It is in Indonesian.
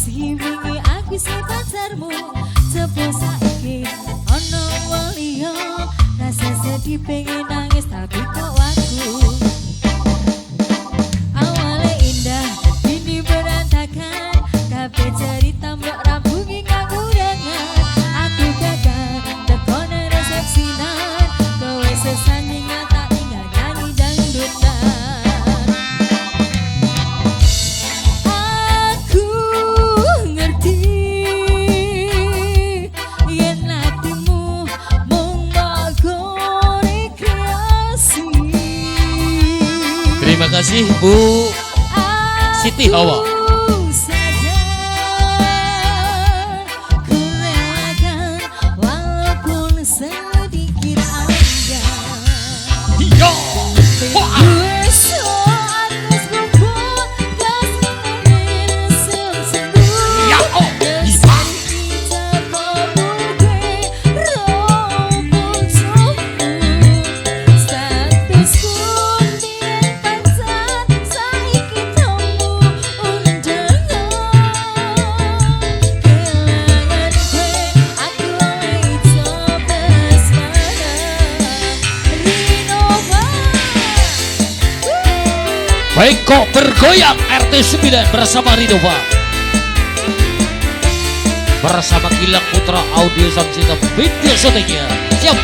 Janji wingi aku si pacarmu, sepo saiki ono wong liya. Rasa sedih pengen nangis tapi kok waku. Awalnya indah, kini berantakan. Kabeh cerita mbok rambungi kakurangan. Aku gagal tekone resepsinan. Kowe sesandingan tak tinggal nyanyi dangdutan. Aku ngerti yen hatimu mung mbok rekreasi. Terima kasih Bu Siti Hawa. Bengkok bergoyang RT 9 bersama Rinova, bersama Gilang Putra Audio Samsika video syutingnya. Siap.